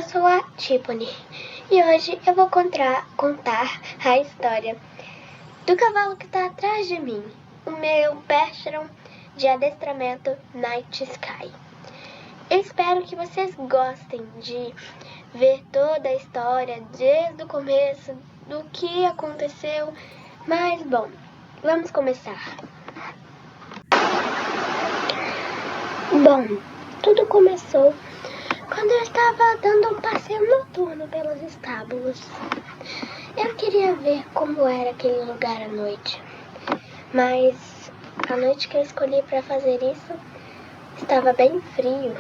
eu sou a Tiffany e hoje eu vou contar a história do cavalo que está atrás de mim, o meu Percheron de adestramento Night Sky. Eu espero que vocês gostem de ver toda a história desde o começo, do que aconteceu, mas bom, vamos começar. Bom, tudo começou quando eu estava dando um passeio noturno pelos estábulos. Eu queria ver como era aquele lugar à noite, mas a noite que eu escolhi para fazer isso estava bem frio,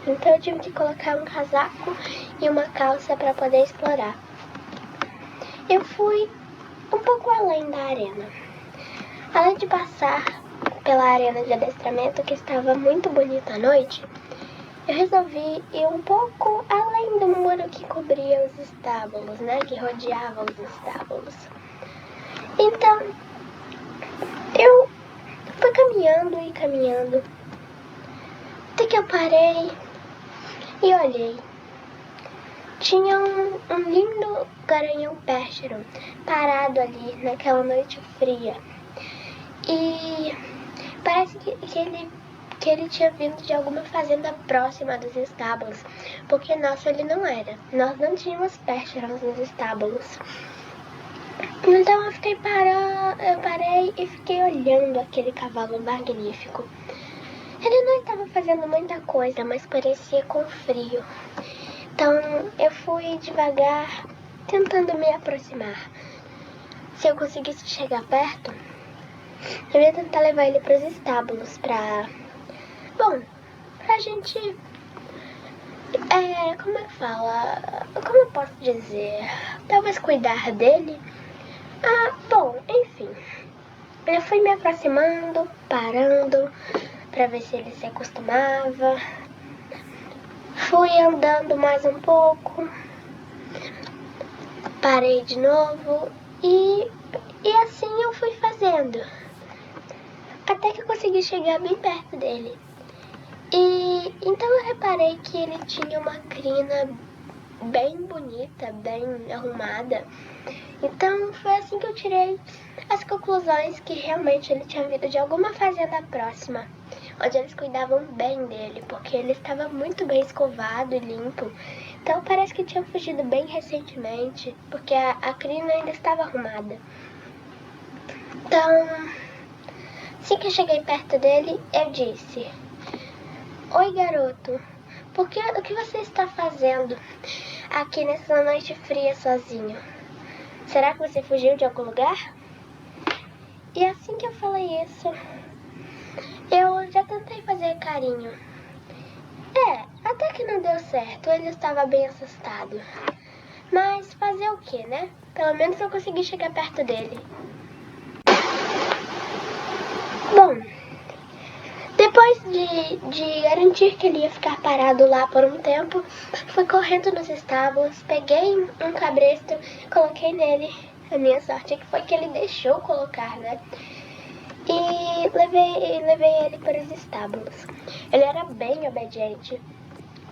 então eu tive que colocar um casaco e uma calça para poder explorar. Eu fui um pouco além da arena. Além de passar pela arena de adestramento, que estava muito bonita à noite, eu resolvi ir um pouco além do muro que cobria os estábulos, né? Que rodeava os estábulos. Então, eu fui caminhando, até que eu parei e olhei. Tinha um lindo garanhão Percheron parado ali naquela noite fria. E parece que ele tinha vindo de alguma fazenda próxima dos estábulos, porque nosso ele não era. Nós não tínhamos Percherons nos estábulos. Então eu parei e fiquei olhando aquele cavalo magnífico. Ele não estava fazendo muita coisa, mas parecia com frio. Então eu fui devagar, tentando me aproximar. Se eu conseguisse chegar perto, eu ia tentar levar ele para os estábulos pra gente, como é que fala? Como eu posso dizer? Talvez cuidar dele? Enfim. Eu fui me aproximando, parando, pra ver se ele se acostumava. Fui andando mais um pouco. Parei de novo e assim eu fui fazendo. Até que eu consegui chegar bem perto dele. E então eu reparei que ele tinha uma crina bem bonita, bem arrumada. Então foi assim que eu tirei as conclusões que realmente ele tinha vindo de alguma fazenda próxima, onde eles cuidavam bem dele, porque ele estava muito bem escovado e limpo. Então parece que tinha fugido bem recentemente, porque a crina ainda estava arrumada. Então, assim que eu cheguei perto dele, eu disse: "Oi, garoto, o que você está fazendo aqui nessa noite fria sozinho? Será que você fugiu de algum lugar?" E assim que eu falei isso, eu já tentei fazer carinho. Até que não deu certo, ele estava bem assustado. Mas fazer o que, né? Pelo menos eu consegui chegar perto dele. Bom, depois de garantir que ele ia ficar parado lá por um tempo, fui correndo nos estábulos, peguei um cabresto, coloquei nele. A minha sorte é que foi que ele deixou colocar, né? E levei ele para os estábulos. Ele era bem obediente.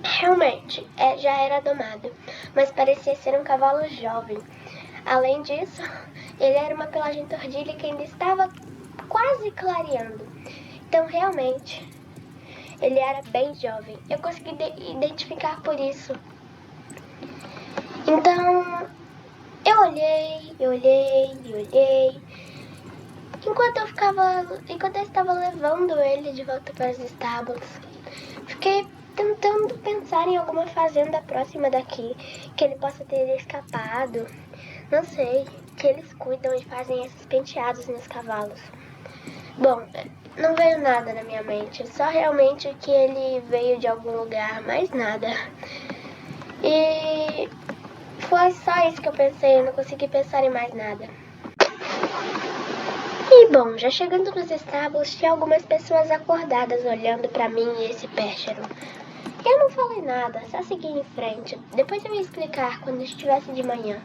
Realmente, já era domado, mas parecia ser um cavalo jovem. Além disso, ele era uma pelagem tordilha que ainda estava quase clareando. Então, realmente, ele era bem jovem. Eu consegui identificar por isso. Então, eu olhei. Enquanto eu estava levando ele de volta para os estábulos, fiquei tentando pensar em alguma fazenda próxima daqui, que ele possa ter escapado. Não sei, que eles cuidam e fazem esses penteados nos cavalos. Bom, não veio nada na minha mente, só realmente que ele veio de algum lugar, mais nada. E foi só isso que eu pensei, eu não consegui pensar em mais nada. E bom, já chegando nos estábulos, tinha algumas pessoas acordadas olhando pra mim e esse Percheron. Eu não falei nada, só segui em frente. Depois eu ia explicar quando estivesse de manhã.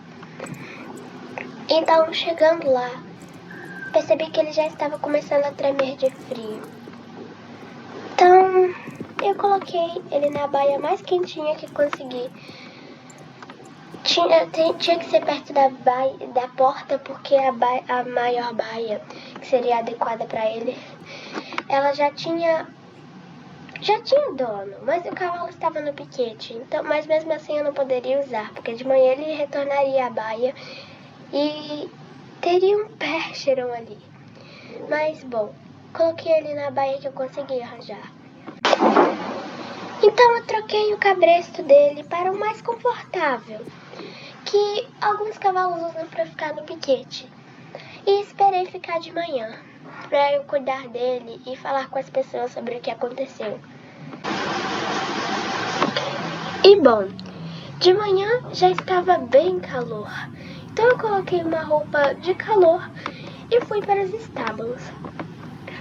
Então, chegando lá, percebi que ele já estava começando a tremer de frio. Então, eu coloquei ele na baia mais quentinha que consegui, Tinha que ser perto da porta, porque a maior baia, que seria adequada para ele, ela já tinha dono, mas o cavalo estava no piquete, então, mas mesmo assim eu não poderia usar, porque de manhã ele retornaria à baia e teria um Percheron ali. Mas bom, coloquei ele na baia que eu consegui arranjar. Então eu troquei o cabresto dele para o mais confortável, que alguns cavalos usam para ficar no piquete. E esperei ficar de manhã, para eu cuidar dele e falar com as pessoas sobre o que aconteceu. E bom, de manhã já estava bem calor, então eu coloquei uma roupa de calor e fui para os estábulos.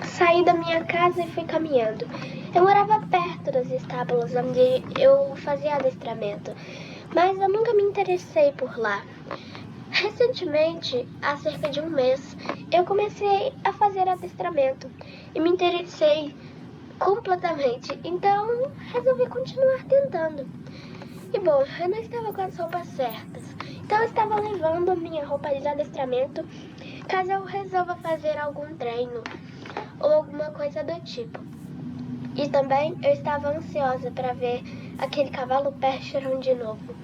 Saí da minha casa e fui caminhando. Eu morava perto dos estábulos onde eu fazia adestramento, mas eu nunca me interessei por lá. Recentemente, há cerca de um mês, eu comecei a fazer adestramento e me interessei completamente, então resolvi continuar tentando. E bom, eu não estava com as roupas certas, então eu estava levando a minha roupa de adestramento caso eu resolva fazer algum treino ou alguma coisa do tipo. E também eu estava ansiosa para ver aquele cavalo Percheron de novo.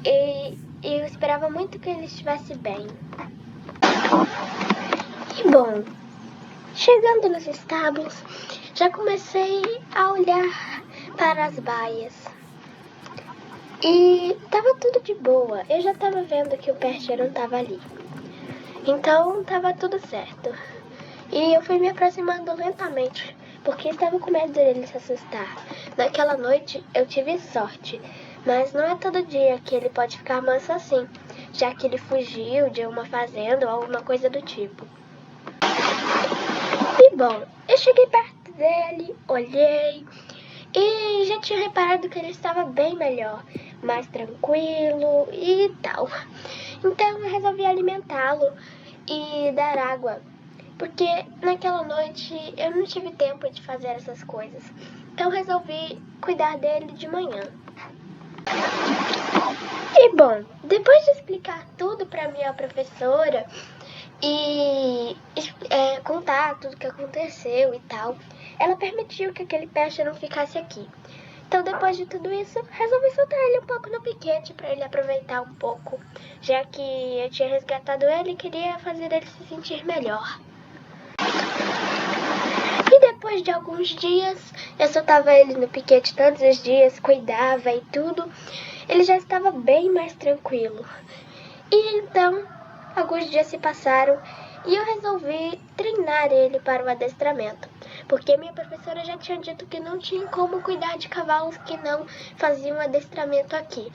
E eu esperava muito que ele estivesse bem. E bom, chegando nos estábulos, já comecei a olhar para as baias. E tava tudo de boa. Eu já tava vendo que o Percheron tava ali. Então tava tudo certo. E eu fui me aproximando lentamente, porque estava com medo dele se assustar. Naquela noite eu tive sorte, mas não é todo dia que ele pode ficar manso assim, já que ele fugiu de uma fazenda ou alguma coisa do tipo. E bom, eu cheguei perto dele, olhei e já tinha reparado que ele estava bem melhor, mais tranquilo e tal. Então eu resolvi alimentá-lo e dar água, porque naquela noite eu não tive tempo de fazer essas coisas. Então resolvi cuidar dele de manhã. E bom, depois de explicar tudo para minha professora e contar tudo o que aconteceu e tal, ela permitiu que aquele peixe não ficasse aqui. Então, depois de tudo isso, resolvi soltar ele um pouco no piquete para ele aproveitar um pouco, já que eu tinha resgatado ele e queria fazer ele se sentir melhor. E depois de alguns dias, eu soltava ele no piquete todos os dias, cuidava e tudo, ele já estava bem mais tranquilo. E então, alguns dias se passaram e eu resolvi treinar ele para o adestramento, porque minha professora já tinha dito que não tinha como cuidar de cavalos que não faziam adestramento aqui.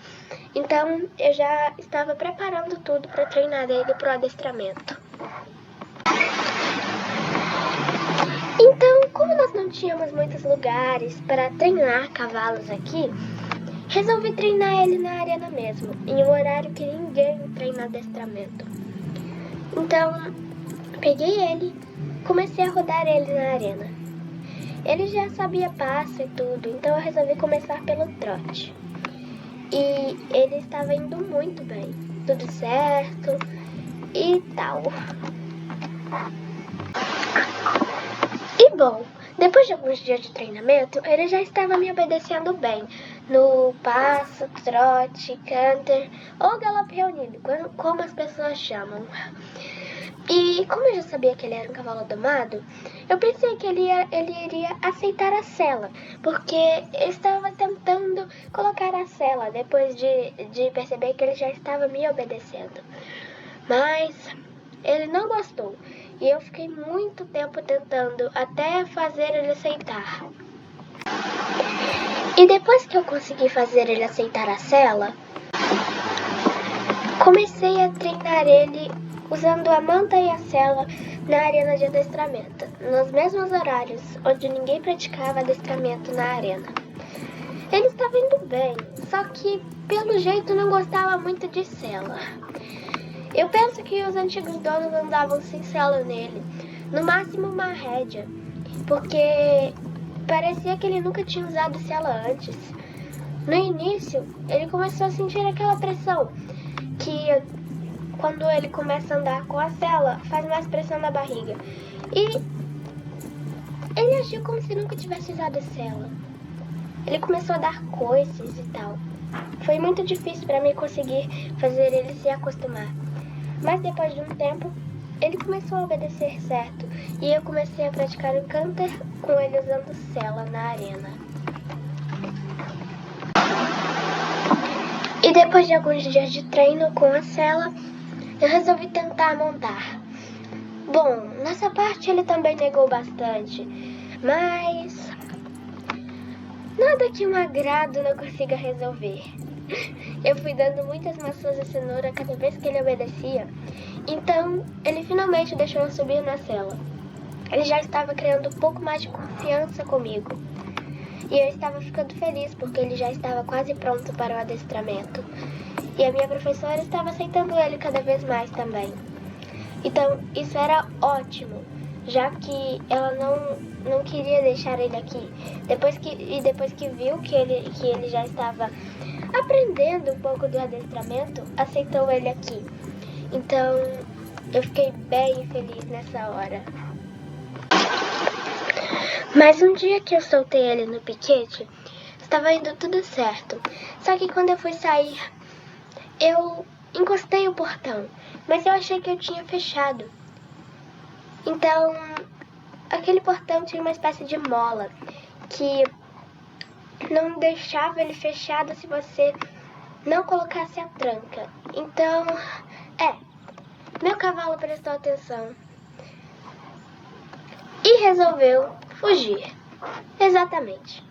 Então, eu já estava preparando tudo para treinar ele para o adestramento. Então, como nós não tínhamos muitos lugares para treinar cavalos aqui, resolvi treinar ele na arena mesmo, em um horário que ninguém treina adestramento. Então, peguei ele, comecei a rodar ele na arena. Ele já sabia passo e tudo, então eu resolvi começar pelo trote. E ele estava indo muito bem, tudo certo e tal. E bom, depois de alguns dias de treinamento, ele já estava me obedecendo bem no passo, trote, canter ou galope reunido, como as pessoas chamam. E como eu já sabia que ele era um cavalo domado, eu pensei que ele iria aceitar a sela, porque eu estava tentando colocar a sela depois de perceber que ele já estava me obedecendo. Mas ele não gostou e eu fiquei muito tempo tentando até fazer ele aceitar. E depois que eu consegui fazer ele aceitar a sela, comecei a treinar ele usando a manta e a sela na arena de adestramento, nos mesmos horários onde ninguém praticava adestramento na arena. Ele estava indo bem, só que pelo jeito não gostava muito de sela. Eu penso que os antigos donos andavam sem sela nele, no máximo uma rédea, porque parecia que ele nunca tinha usado sela antes. No início, ele começou a sentir aquela pressão que quando ele começa a andar com a sela, faz mais pressão na barriga. E ele agiu como se nunca tivesse usado a sela. Ele começou a dar coices e tal. Foi muito difícil para mim conseguir fazer ele se acostumar. Mas depois de um tempo, ele começou a obedecer certo. E eu comecei a praticar o canter com ele usando sela na arena. E depois de alguns dias de treino com a sela, eu resolvi tentar montar. Bom, nessa parte ele também negou bastante, mas nada que um agrado não consiga resolver. Eu fui dando muitas maçãs de cenoura cada vez que ele obedecia, então ele finalmente deixou eu subir na sela. Ele já estava criando um pouco mais de confiança comigo. E eu estava ficando feliz porque ele já estava quase pronto para o adestramento. E a minha professora estava aceitando ele cada vez mais também. Então, isso era ótimo, já que ela não queria deixar ele aqui. Depois que viu que ele já estava aprendendo um pouco do adestramento, aceitou ele aqui. Então, eu fiquei bem feliz nessa hora. Mas um dia que eu soltei ele no piquete, estava indo tudo certo. Só que quando eu fui sair, eu encostei o portão, mas eu achei que eu tinha fechado. Então, aquele portão tinha uma espécie de mola que não deixava ele fechado se você não colocasse a tranca. Então, meu cavalo prestou atenção e resolveu fugir. Exatamente.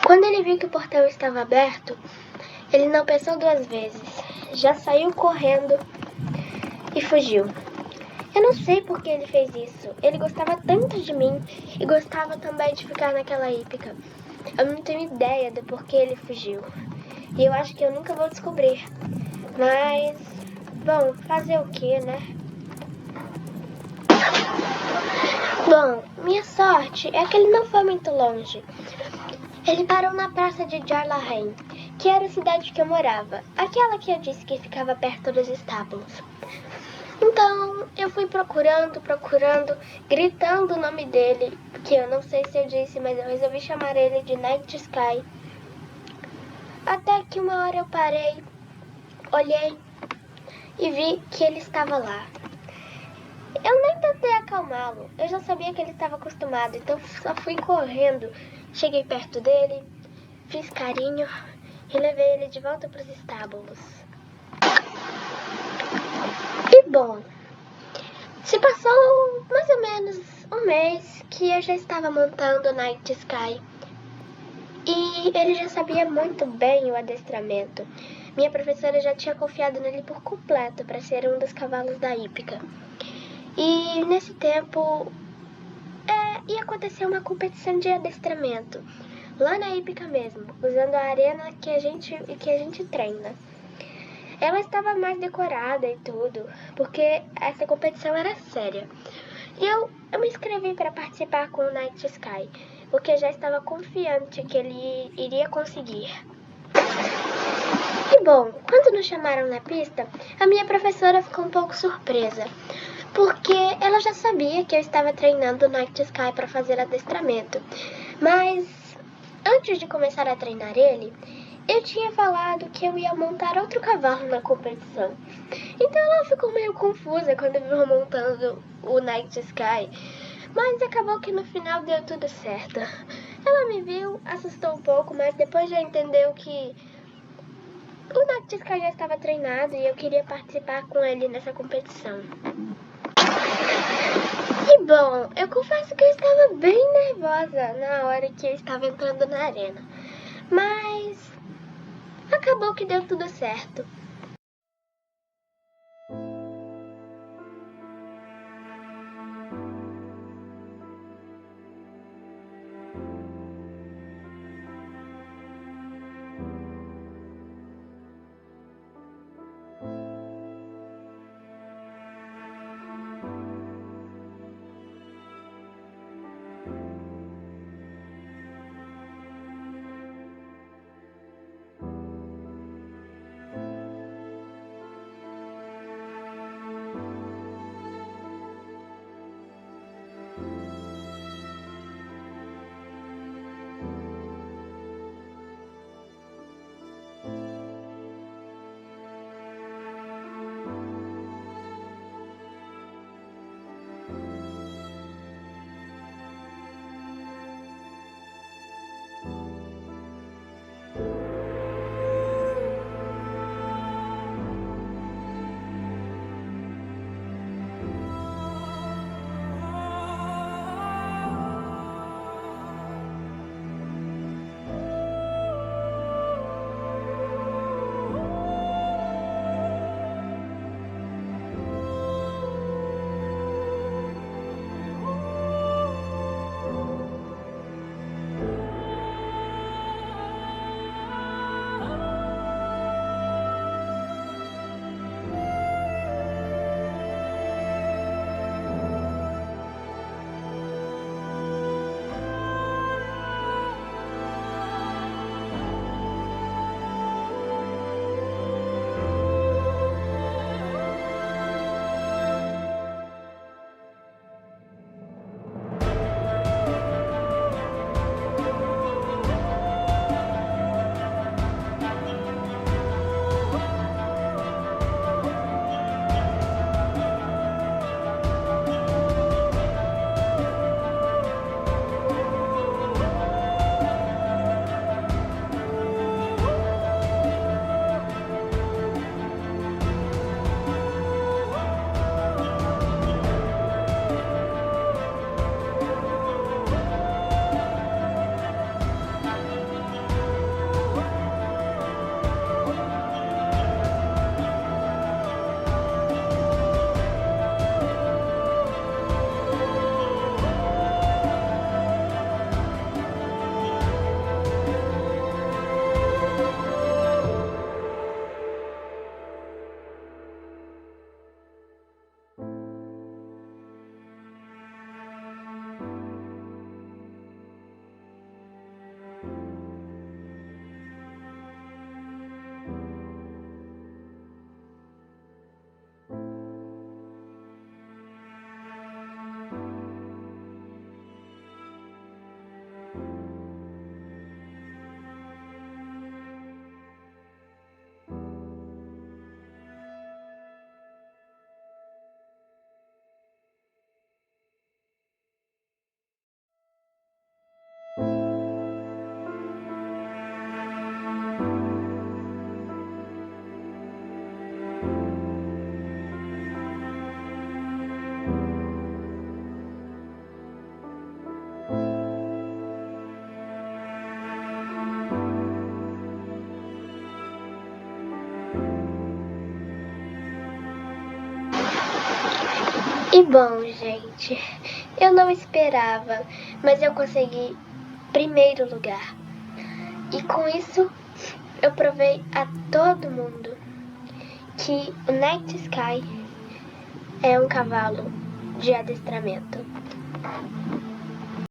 Quando ele viu que o portão estava aberto, ele não pensou duas vezes. Já saiu correndo e fugiu. Eu não sei por que ele fez isso. Ele gostava tanto de mim e gostava também de ficar naquela hípica. Eu não tenho ideia do porquê ele fugiu. E eu acho que eu nunca vou descobrir. Mas, bom, fazer o que, né? Bom, minha sorte é que ele não foi muito longe. Ele parou na praça de Jarlaheim, que era a cidade que eu morava. Aquela que eu disse que ficava perto dos estábulos. Então, eu fui procurando, gritando o nome dele, que eu não sei se eu disse, mas eu resolvi chamar ele de Night Sky. Até que uma hora eu parei, olhei e vi que ele estava lá. Eu nem tentei acalmá-lo, eu já sabia que ele estava acostumado, então só fui correndo. Cheguei perto dele, fiz carinho e levei ele de volta para os estábulos. E bom, se passou mais ou menos um mês que eu já estava montando o Night Sky. E ele já sabia muito bem o adestramento. Minha professora já tinha confiado nele por completo para ser um dos cavalos da hípica. E nesse tempo ia acontecer uma competição de adestramento, lá na hípica mesmo, usando a arena que a gente treina. Ela estava mais decorada e tudo, porque essa competição era séria. E eu me inscrevi para participar com o Night Sky, porque já estava confiante que ele iria conseguir. E bom, quando nos chamaram na pista, a minha professora ficou um pouco surpresa, porque ela já sabia que eu estava treinando o Night Sky para fazer adestramento. Mas antes de começar a treinar ele, eu tinha falado que eu ia montar outro cavalo na competição. Então ela ficou meio confusa quando viu eu montando o Night Sky. Mas acabou que no final deu tudo certo. Ela me viu, assustou um pouco, mas depois já entendeu que o Night Sky já estava treinado e eu queria participar com ele nessa competição. E bom, eu confesso que eu estava bem nervosa na hora que eu estava entrando na arena. Mas acabou que deu tudo certo. E bom, gente, eu não esperava, mas eu consegui primeiro lugar. E com isso, eu provei a todo mundo que o Night Sky é um cavalo de adestramento.